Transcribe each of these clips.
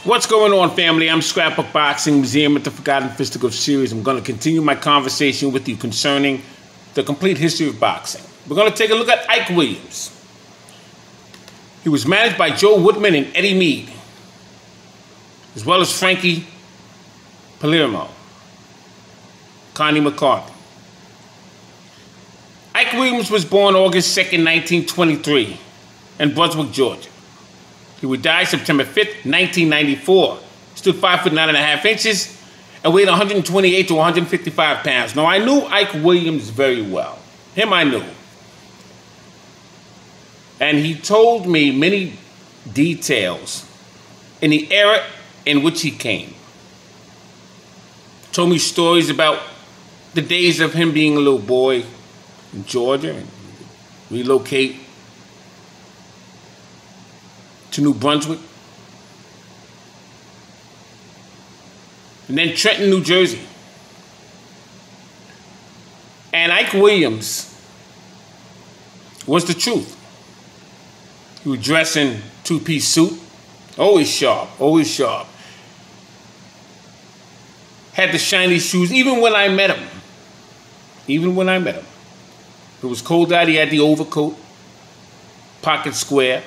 What's going on, family? I'm Scrapbook Boxing Museum at the Forgotten Fisticuffs series. I'm going to continue my conversation with you concerning the complete history of boxing. We're going to take a look at Ike Williams. He was managed by Joe Woodman and Eddie Mead, as well as Frankie Palermo, Connie McCarthy. Ike Williams was born August 2nd, 1923 in Brunswick, Georgia. He would die September 5th, 1994. Stood 5 foot 9.5 inches and weighed 128 to 155 pounds. Now, I knew Ike Williams very well. Him I knew. And he told me many details in the era in which he came. Told me stories about the days of him being a little boy in Georgia and relocate to New Brunswick, and then Trenton, New Jersey. And Ike Williams was the truth. He would dress in two-piece suit, always sharp, always sharp. Had the shiny shoes, even when I met him. Even when I met him. If it was cold out, he had the overcoat, pocket square.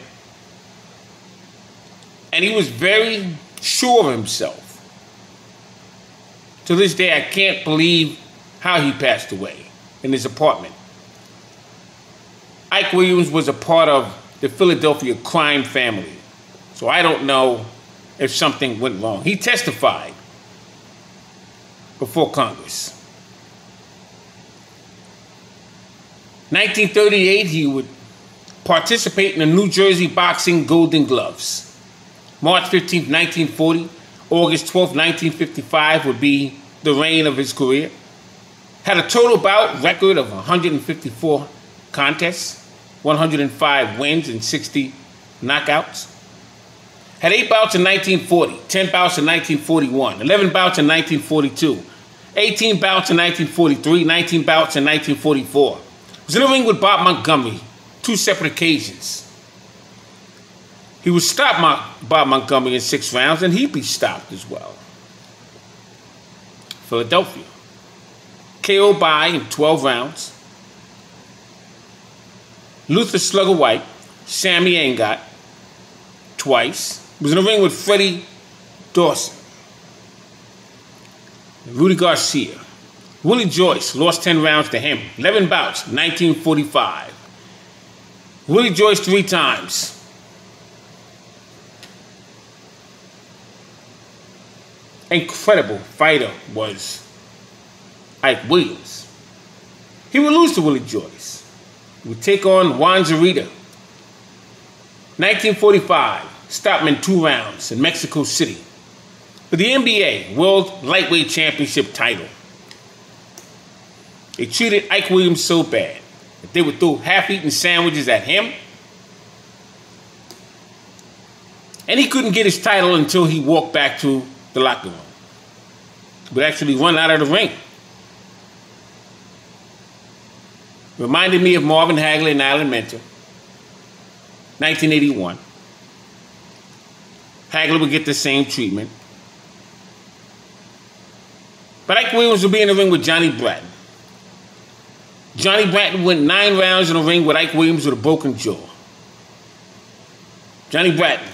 And he was very sure of himself. To this day, I can't believe how he passed away in his apartment. Ike Williams was a part of the Philadelphia crime family, so I don't know if something went wrong. He testified before Congress. 1938, he would participate in the New Jersey Boxing Golden Gloves. March 15, 1940, August 12, 1955 would be the reign of his career. Had a total bout record of 154 contests, 105 wins and 60 knockouts. Had 8 bouts in 1940, 10 bouts in 1941, 11 bouts in 1942, 18 bouts in 1943, 19 bouts in 1944. Was in the ring with Bob Montgomery, 2 separate occasions. He would stop Bob Montgomery in 6 rounds, and he'd be stopped as well. Philadelphia. KO by in 12 rounds. Luther Slugger White, Sammy Angot, twice. Was in the ring with Freddie Dawson. Rudy Garcia. Willie Joyce lost 10 rounds to him. 11 bouts, 1945. Willie Joyce 3 times. Incredible fighter was Ike Williams. He would lose to Willie Joyce. He would take on Juan Zarita. 1945, stopped him in 2 rounds in Mexico City for the NBA World Lightweight Championship title. They treated Ike Williams so bad that they would throw half-eaten sandwiches at him, and he couldn't get his title until he walked back to the locker room. He would actually run out of the ring. Reminded me of Marvin Hagler and Alan Mentor. 1981. Hagler would get the same treatment. But Ike Williams would be in the ring with Johnny Bratton. Johnny Bratton went 9 rounds in the ring with Ike Williams with a broken jaw. Johnny Bratton,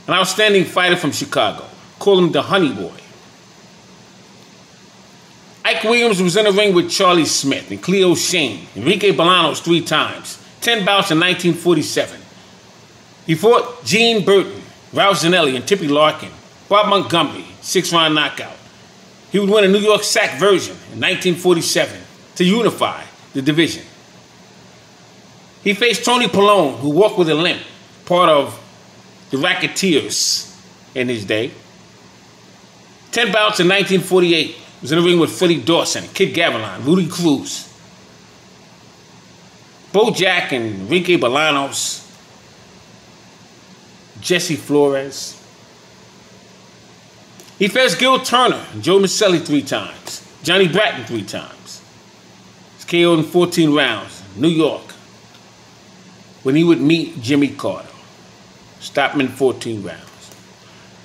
an outstanding fighter from Chicago. Call him the Honey Boy. Ike Williams was in the ring with Charlie Smith and Cleo Shane, Enrique Bolanos 3 times, 10 bouts in 1947. He fought Gene Burton, Ralph Zanelli, and Tippy Larkin, Bob Montgomery, 6-round knockout. He would win a New York SAC version in 1947 to unify the division. He faced Tony Pallone, who walked with a limp, part of the Racketeers in his day. 10 bouts in 1948. He was in the ring with Freddie Dawson, Kid Gavilan, Rudy Cruz, Bo Jack and Enrique Bolanos, Jesse Flores. He faced Gil Turner and Joe Maselli 3 times, Johnny Bratton 3 times. He was KO'd in 14 rounds in New York when he would meet Jimmy Carter. Stopped him in 14 rounds.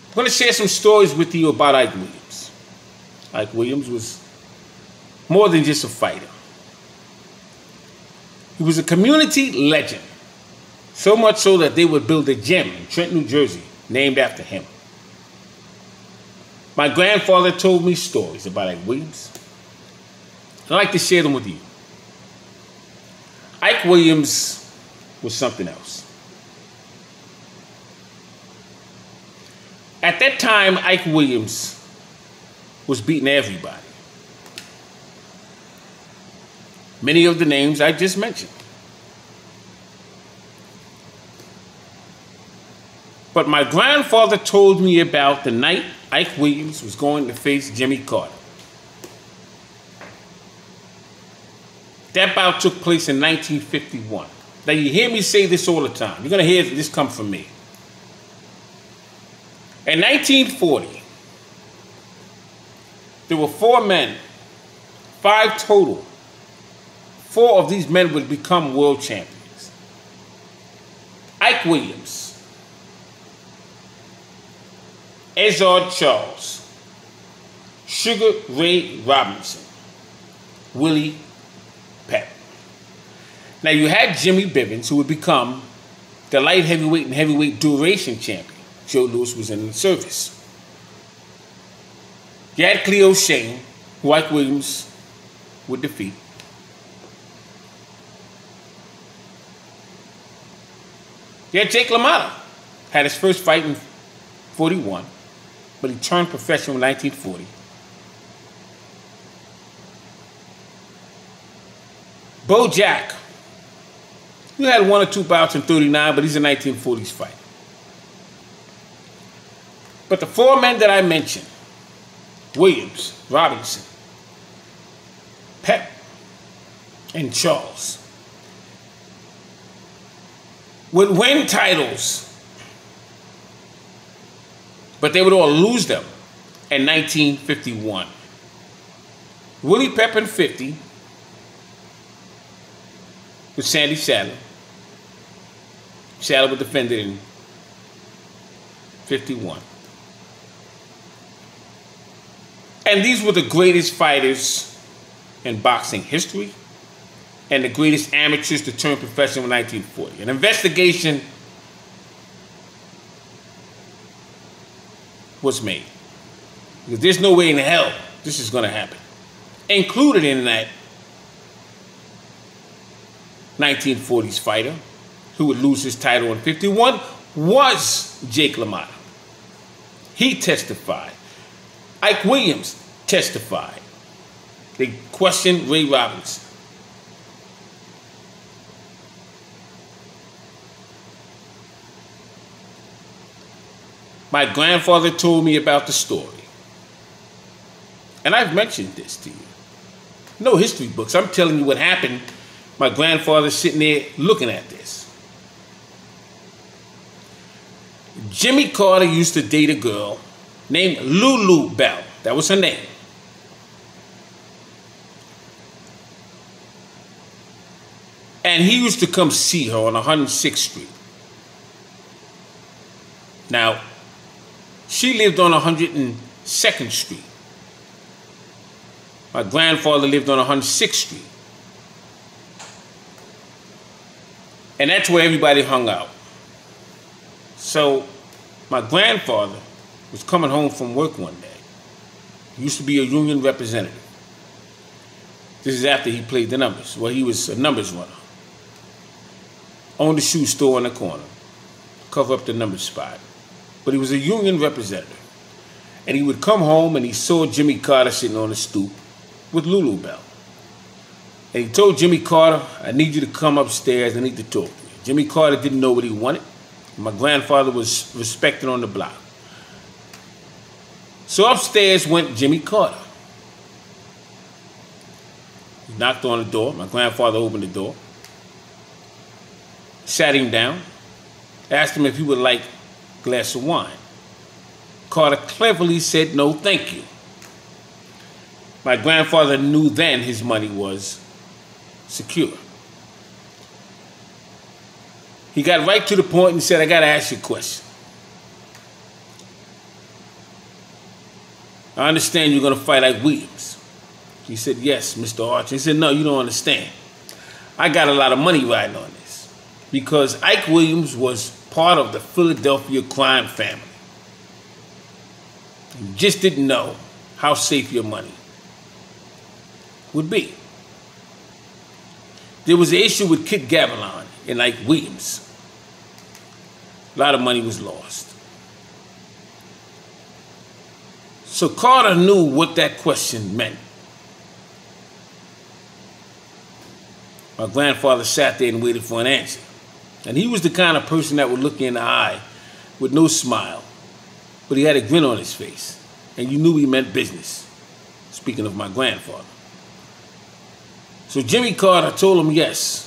I'm going to share some stories with you about Ike Williams. Ike Williams was more than just a fighter. He was a community legend. So much so that they would build a gym in Trenton, New Jersey, named after him. My grandfather told me stories about Ike Williams. I'd like to share them with you. Ike Williams was something else. At that time, Ike Williams was beating everybody. Many of the names I just mentioned. But my grandfather told me about the night Ike Williams was going to face Jimmy Carter. That bout took place in 1951. Now you hear me say this all the time. You're going to hear this come from me. In 1940, there were 4 men, 5 total. 4 of these men would become world champions. Ike Williams, Ezzard Charles, Sugar Ray Robinson, Willie Pep. Now you had Jimmy Bivens, who would become the light heavyweight and heavyweight duration champion. Joe Louis was in the service. You had Cleo Shane, who Ike Williams would defeat. You had Jake LaMotta, had his first fight in 41, but he turned professional in 1940. Bo Jack, who had 1 or 2 bouts in 39, but he's a 1940s fighter. But the 4 men that I mentioned, Williams, Robinson, Pep, and Charles, would win titles, but they would all lose them in 1951. Willie Pep in 50 with Sandy Saddler. Saddler would defend it in 51. And these were the greatest fighters in boxing history and the greatest amateurs to turn professional in 1940. An investigation was made. Because there's no way in hell this is going to happen. Included in that 1940s fighter who would lose his title in 51 was Jake LaMotta. He testified. Ike Williams testified. They questioned Ray Robinson. My grandfather told me about the story. And I've mentioned this to you. No history books. I'm telling you what happened. My grandfather's sitting there looking at this. Jimmy Carter used to date a girl named Lulu Bell. That was her name. And he used to come see her on 106th Street. Now, she lived on 102nd Street. My grandfather lived on 106th Street. And that's where everybody hung out. So, my grandfather was coming home from work one day. He used to be a union representative. This is after he played the numbers. Well, he was a numbers runner. Owned a shoe store on the corner. Cover up the numbers spot. But he was a union representative. And he would come home and he saw Jimmy Carter sitting on the stoop with Lulu Bell. And he told Jimmy Carter, I need you to come upstairs. I need to talk to you. Jimmy Carter didn't know what he wanted. My grandfather was respected on the block. So upstairs went Jimmy Carter. He knocked on the door. My grandfather opened the door. Sat him down. Asked him if he would like a glass of wine. Carter cleverly said, no, thank you. My grandfather knew then his money was secure. He got right to the point and said, I got to ask you a question. I understand you're going to fight Ike Williams. He said, yes, Mr. Archer. He said, no, you don't understand. I got a lot of money riding on this because Ike Williams was part of the Philadelphia crime family. You just didn't know how safe your money would be. There was an issue with Kit Gavilan and Ike Williams. A lot of money was lost. So Carter knew what that question meant. My grandfather sat there and waited for an answer. And he was the kind of person that would look you in the eye with no smile, but he had a grin on his face, and you knew he meant business. Speaking of my grandfather. So Jimmy Carter told him, yes,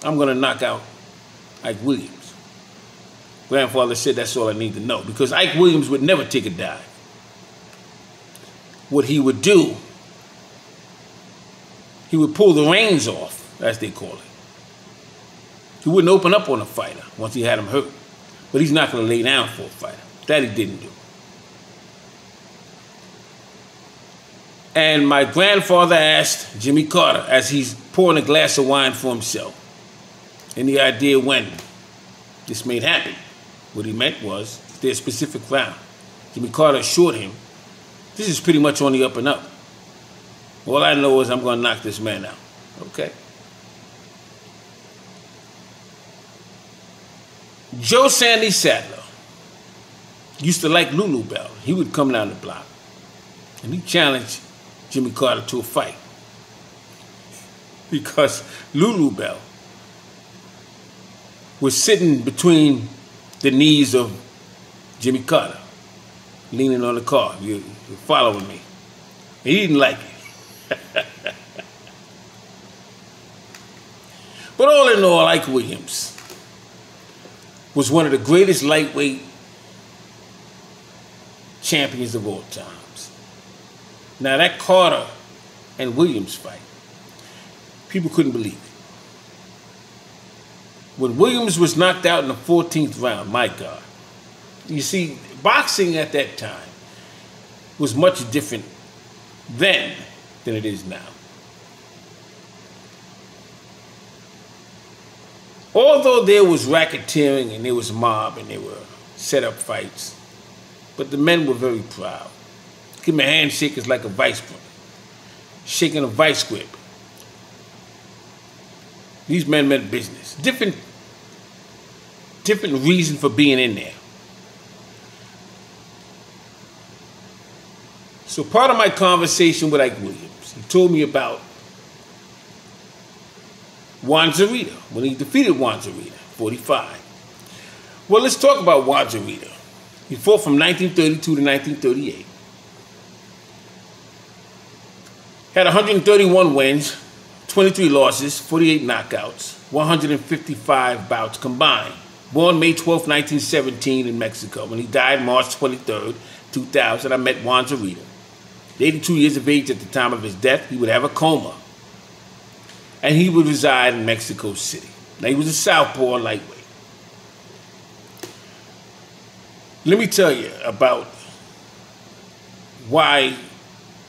I'm going to knock out Ike Williams. Grandfather said, that's all I need to know, because Ike Williams would never take a dive. What he would do, he would pull the reins off, as they call it. He wouldn't open up on a fighter once he had him hurt. But he's not going to lay down for a fighter. That he didn't do. And my grandfather asked Jimmy Carter, as he's pouring a glass of wine for himself, any idea when this may happen? What he meant was, is there a specific round? Jimmy Carter assured him, this is pretty much on the up and up. All I know is I'm going to knock this man out. Okay? Joe Sandy Sadler used to like Lulu Bell. He would come down the block and he challenged Jimmy Carter to a fight because Lulu Bell was sitting between the knees of Jimmy Carter, leaning on the car. You're following me. He didn't like it. But all in all, Ike Williams was one of the greatest lightweight champions of all times. Now that Carter and Williams fight, people couldn't believe it. When Williams was knocked out in the 14th round, my God. You see, boxing at that time was much different then than it is now. Although there was racketeering and there was mob and there were set-up fights, but the men were very proud. Give me a handshake is like a vice grip, shaking a vice grip. These men meant business. Different reason for being in there. So part of my conversation with Ike Williams, he told me about Juan Zorita, when he defeated Juan Zorita, 45. Well, let's talk about Juan Zorita. He fought from 1932 to 1938. Had 131 wins, 23 losses, 48 knockouts, 155 bouts combined. Born May 12, 1917 in Mexico. When he died March 23, 2000, I met Juan Zorita. 82 years of age at the time of his death, he would have a coma. And he would reside in Mexico City. Now, he was a southpaw lightweight. Let me tell you about why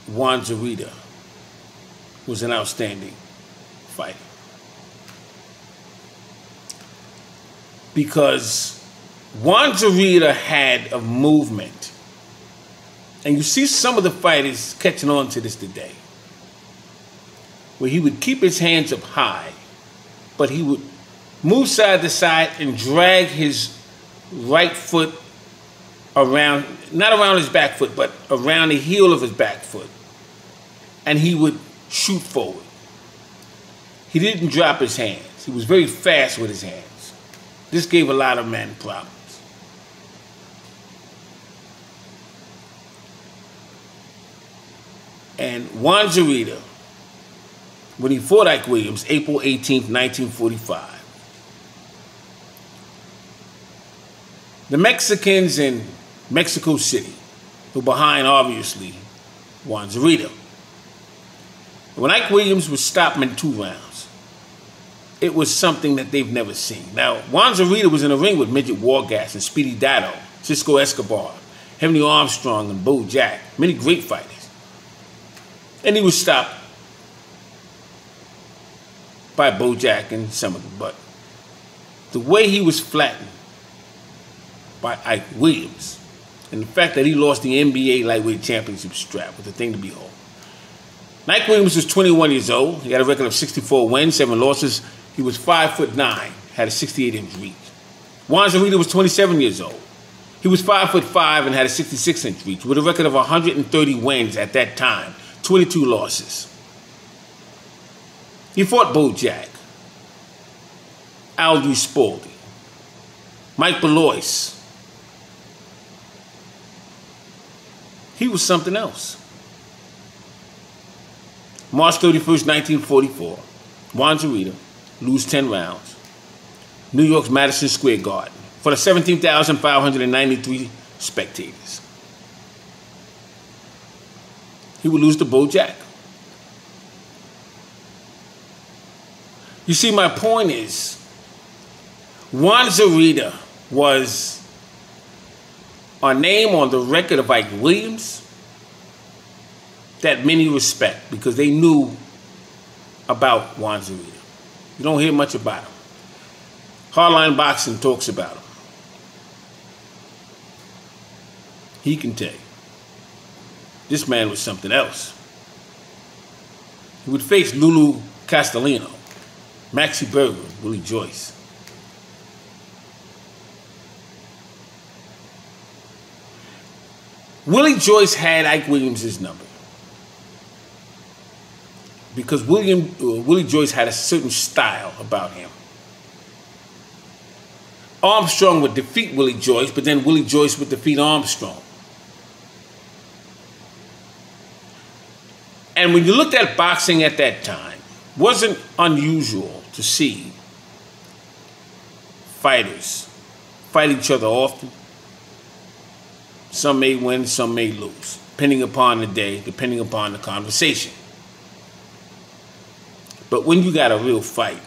Juan Zorita was an outstanding fighter. Because Juan Zorita had a movement. And you see some of the fighters catching on to this today, where he would keep his hands up high, but he would move side to side and drag his right foot around, not around his back foot, but around the heel of his back foot. And he would shoot forward. He didn't drop his hands. He was very fast with his hands. This gave a lot of men problems. And Juan Zorita, when he fought Ike Williams, April 18th, 1945, the Mexicans in Mexico City were behind, obviously, Juan Zorita. When Ike Williams was stopped in 2 rounds, it was something that they've never seen. Now, Juan Zarita was in the ring with Midget Wargas and Speedy Dado, Cisco Escobar, Henry Armstrong, and Bo Jack, many great fighters. And he was stopped by Bo Jack and some of them. But the way he was flattened by Ike Williams, and the fact that he lost the NBA lightweight championship strap was a thing to behold. Ike Williams was 21 years old. He had a record of 64 wins, 7 losses. He was 5'9", had a 68-inch reach. Juan Zarita was 27 years old. He was 5'5" and had a 66-inch reach with a record of 130 wins at that time, 22 losses. He fought Bo Jack, Aldous Spalding, Mike Belois. He was something else. March 31st, 1944, Juan Zarita lose 10 rounds. New York's Madison Square Garden for the 17,593 spectators. He would lose to Bo Jack. You see, my point is, Juan Zarita was a name on the record of Ike Williams that many respect because they knew about Juan Zarita. You don't hear much about him. Hardline Boxing talks about him. He can tell you. This man was something else. He would face Lulu Castellino, Maxie Berger, Willie Joyce. Willie Joyce had Ike Williams' number because Willie Joyce had a certain style about him. Armstrong would defeat Willie Joyce, but then Willie Joyce would defeat Armstrong. And when you looked at boxing at that time, it wasn't unusual to see fighters fight each other often. Some may win, some may lose, depending upon the day, depending upon the conversation. But when you got a real fight,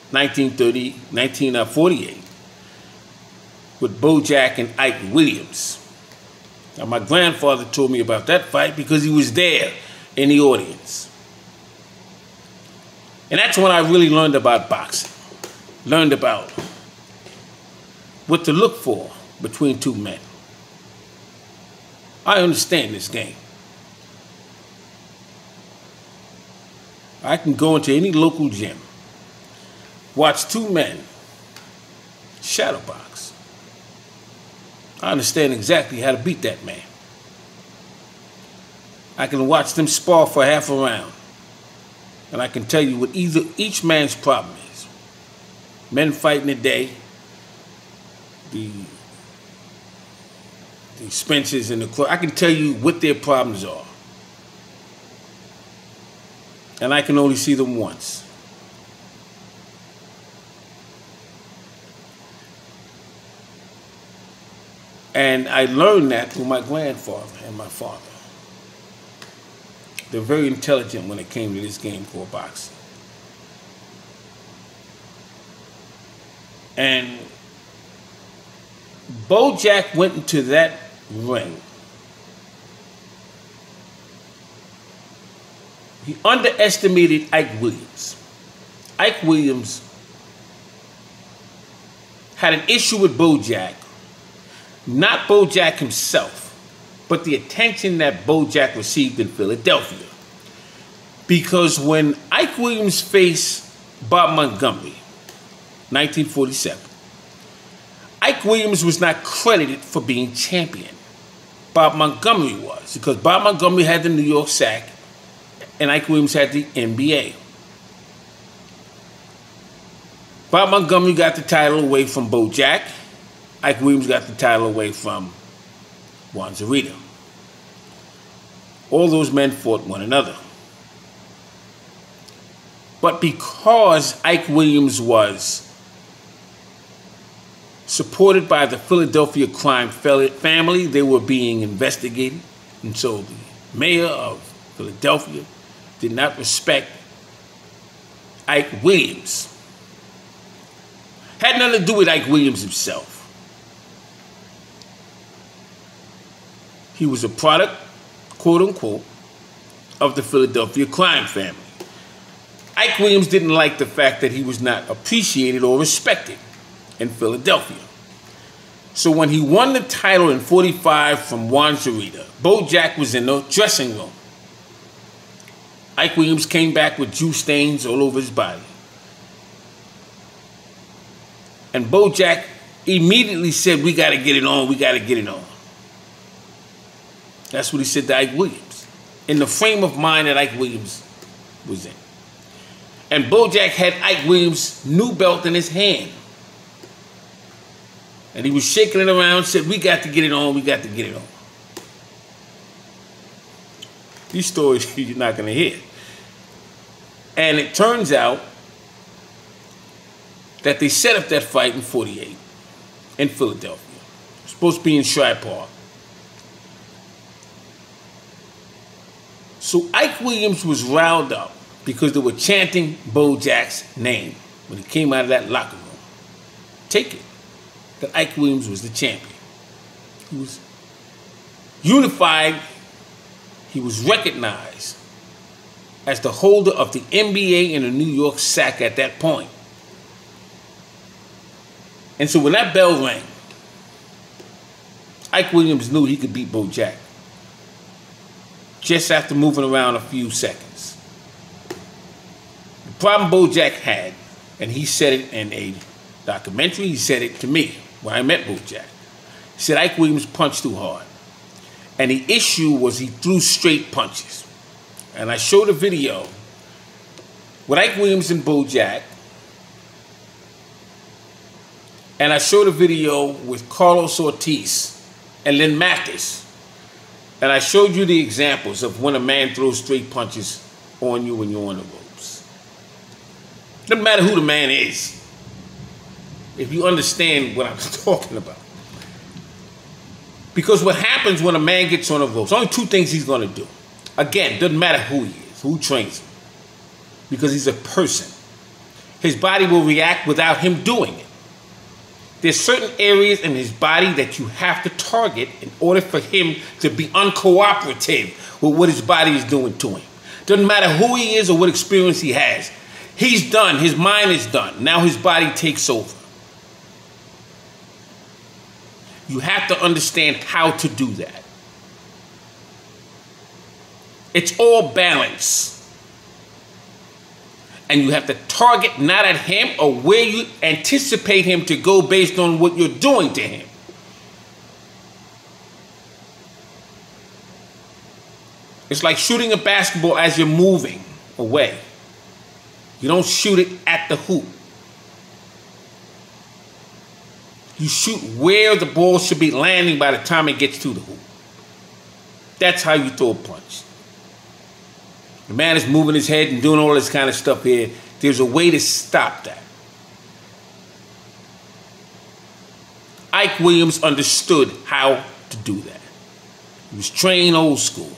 1948, with Bo Jack and Ike Williams. Now, my grandfather told me about that fight because he was there in the audience. And that's when I really learned about boxing. Learned about what to look for between two men. I understand this game. I can go into any local gym, watch two men shadow box. I understand exactly how to beat that man. I can watch them spar for half a round, and I can tell you what each man's problem is. Men fighting today, the Spencers and the I can tell you what their problems are. And I can only see them once. And I learned that through my grandfather and my father. They're very intelligent when it came to this game called boxing. And Bo Jack went into that ring. He underestimated Ike Williams. Ike Williams had an issue with Bo Jack. Not Bo Jack himself, but the attention that Bo Jack received in Philadelphia. Because when Ike Williams faced Bob Montgomery, 1947, Ike Williams was not credited for being champion. Bob Montgomery was, because Bob Montgomery had the New York SAC and Ike Williams had the NBA. Bob Montgomery got the title away from Bo Jack. Ike Williams got the title away from Juan Zarita. All those men fought one another. But because Ike Williams was supported by the Philadelphia crime family, they were being investigated. And so the mayor of Philadelphia did not respect Ike Williams. Had nothing to do with Ike Williams himself. He was a product, quote unquote, of the Philadelphia crime family. Ike Williams didn't like the fact that he was not appreciated or respected in Philadelphia. So when he won the title in '45 from Juan Zarita, Bojack was in the dressing room. Ike Williams came back with juice stains all over his body. And Bojack immediately said, "We got to get it on, we got to get it on." That's what he said to Ike Williams, in the frame of mind that Ike Williams was in. And Bojack had Ike Williams' new belt in his hand. And he was shaking it around, said, "We got to get it on, we got to get it on." These stories you're not going to hear. And it turns out that they set up that fight in '48 in Philadelphia. It was supposed to be in Shibe Park. So Ike Williams was riled up because they were chanting Bojack's name when he came out of that locker room. Take it that Ike Williams was the champion. He was unified. He was recognized as the holder of the NBA and the New York SAC at that point. And so when that bell rang, Ike Williams knew he could beat Bojack just after moving around a few seconds. The problem Bojack had, and he said it in a documentary, he said it to me when I met Bojack. He said Ike Williams punched too hard. And the issue was he threw straight punches. And I showed a video with Ike Williams and Bojack. And I showed a video with Carlos Ortiz and Lynn Mathis. And I showed you the examples of when a man throws straight punches on you when you're on the ropes. Doesn't matter who the man is, if you understand what I'm talking about. Because what happens when a man gets on the ropes, only two things he's going to do. Again, doesn't matter who he is, who trains him. Because he's a person. His body will react without him doing it. There's certain areas in his body that you have to target in order for him to be uncooperative with what his body is doing to him. Doesn't matter who he is or what experience he has. He's done. His mind is done. Now his body takes over. You have to understand how to do that. It's all balance. And you have to target not at him or where you anticipate him to go based on what you're doing to him. It's like shooting a basketball as you're moving away. You don't shoot it at the hoop. You shoot where the ball should be landing by the time it gets to the hoop. That's how you throw a punch. The man is moving his head and doing all this kind of stuff here. There's a way to stop that. Ike Williams understood how to do that. He was trained old school.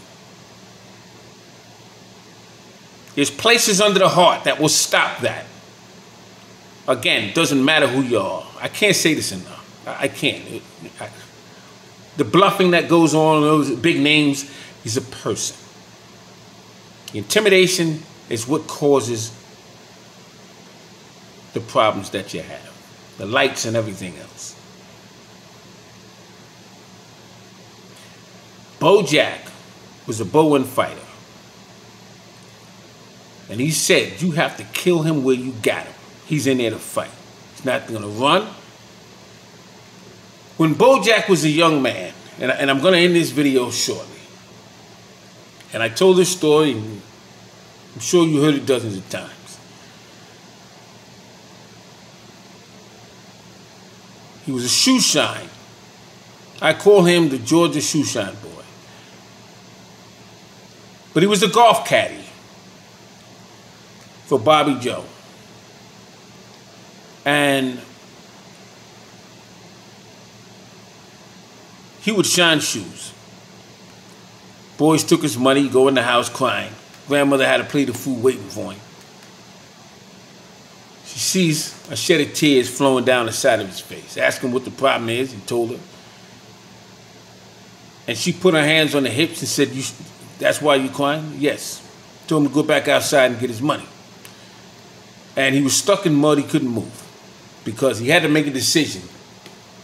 There's places under the heart that will stop that. Again, doesn't matter who you are. I can't say this enough. I can't. The bluffing that goes on, those big names, he's a person. Intimidation is what causes the problems that you have. The lights and everything else. Bojack was a Bowen fighter. And he said, you have to kill him where you got him. He's in there to fight. He's not going to run. When Bojack was a young man, and I'm going to end this video shortly, and I told this story, and I'm sure you heard it dozens of times. He was a shoe shine. I call him the Georgia shoe shine boy. But he was a golf caddy for Bobby Joe. And he would shine shoes. Boys took his money, go in the house crying. Grandmother had a plate of food waiting for him. She sees a shed of tears flowing down the side of his face. Asked him what the problem is. He told her. And she put her hands on the hips and said, that's why you're crying? Yes. Told him to go back outside and get his money. And he was stuck in mud. He couldn't move because he had to make a decision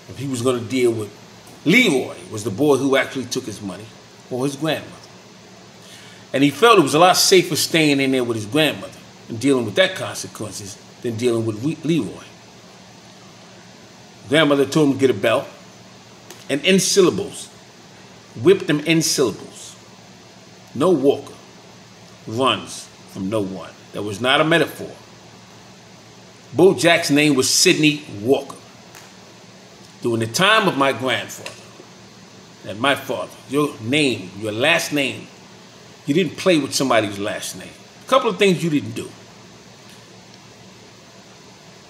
if he was going to deal with Leroy, was the boy who actually took his money, or his grandmother. And he felt it was a lot safer staying in there with his grandmother and dealing with that consequences than dealing with Leroy. Grandmother told him to get a belt and in syllables, whipped him in syllables. No walker runs from no one. That was not a metaphor. Bo Jack's name was Sidney Walker. During the time of my grandfather and my father, your name, your last name, you didn't play with somebody's last name. A couple of things you didn't do.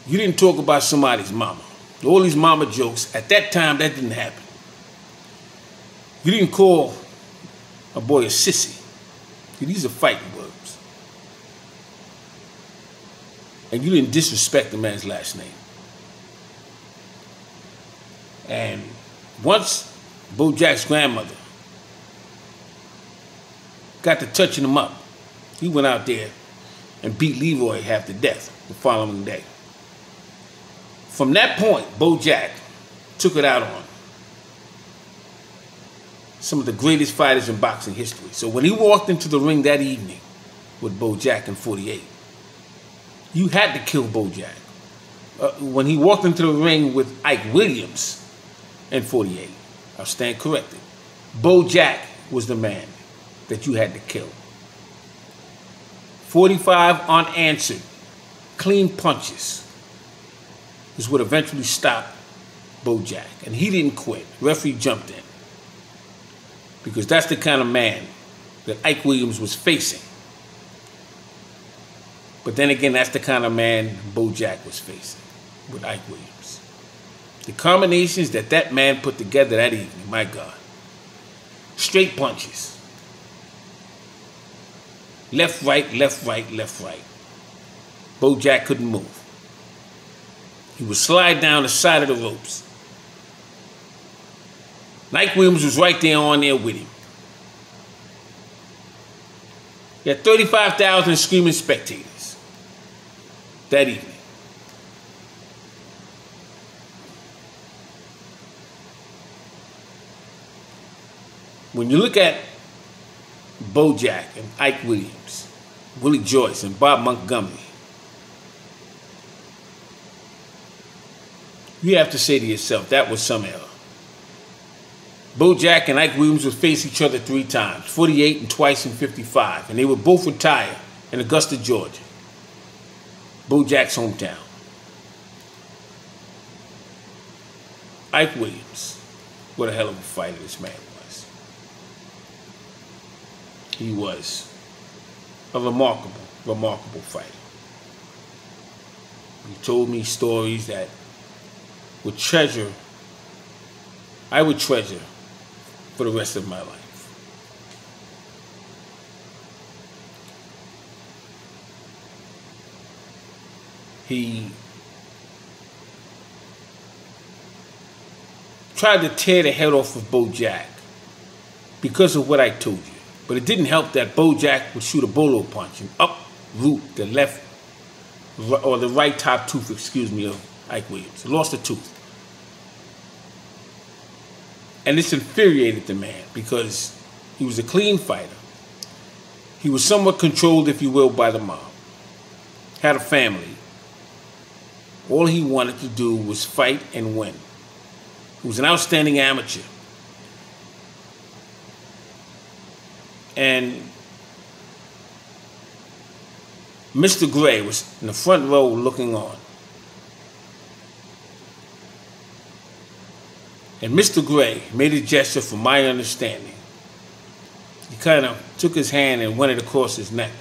You didn't talk about somebody's mama. All these mama jokes, at that time, that didn't happen. You didn't call a boy a sissy. These are fighting words. And you didn't disrespect the man's last name. And once Bo Jack's grandmother got to touching him up, he went out there and beat Leroy half to death the following day. From that point, Bo Jack took it out on some of the greatest fighters in boxing history. So when he walked into the ring that evening with Bo Jack in 48, you had to kill Bo Jack. When he walked into the ring with Ike Williams in 48, I'll stand corrected. Bo Jack was the man that you had to kill. 45 unanswered, clean punches is what eventually stopped Bo Jack. And he didn't quit. Referee jumped in. Because that's the kind of man that Ike Williams was facing. But then again, that's the kind of man Bo Jack was facing with Ike Williams. The combinations that that man put together that evening, my God. Straight punches. Left, right, left, right, left, right. Bo Jack couldn't move. He would slide down the side of the ropes. Ike Williams was right there on there with him. He had 35,000 screaming spectators that evening. When you look at Bo Jack and Ike Williams, Willie Joyce and Bob Montgomery, you have to say to yourself, that was some error. Bo Jack and Ike Williams would face each other 3 times, 48 and twice in 55, and they would both retire in Augusta, Georgia, Bo Jack's hometown. Ike Williams, what a hell of a fighter this man was. He was a remarkable, remarkable fighter. He told me stories that I would treasure for the rest of my life. He tried to tear the head off of Bo Jack because of what I told you. But it didn't help that Bo Jack would shoot a bolo punch and uproot the left, or the right top tooth, of Ike Williams. He lost a tooth. And this infuriated the man because he was a clean fighter. He was somewhat controlled, if you will, by the mob. Had a family. All he wanted to do was fight and win. He was an outstanding amateur. And Mr. Gray was in the front row looking on. And Mr. Gray made a gesture, from my understanding. He kind of took his hand and went it across his neck.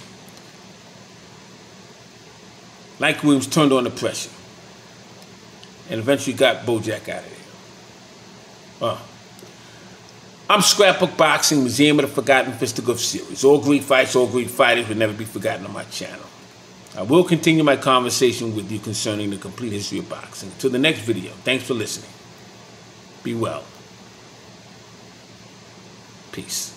Ike Williams turned on the pressure and eventually got Bo Jack out of there. I'm Scrapbook Boxing, Museum of the Forgotten Fisticuff series. All great fights, all great fighters will never be forgotten on my channel. I will continue my conversation with you concerning the complete history of boxing. Until the next video, thanks for listening. Be well. Peace.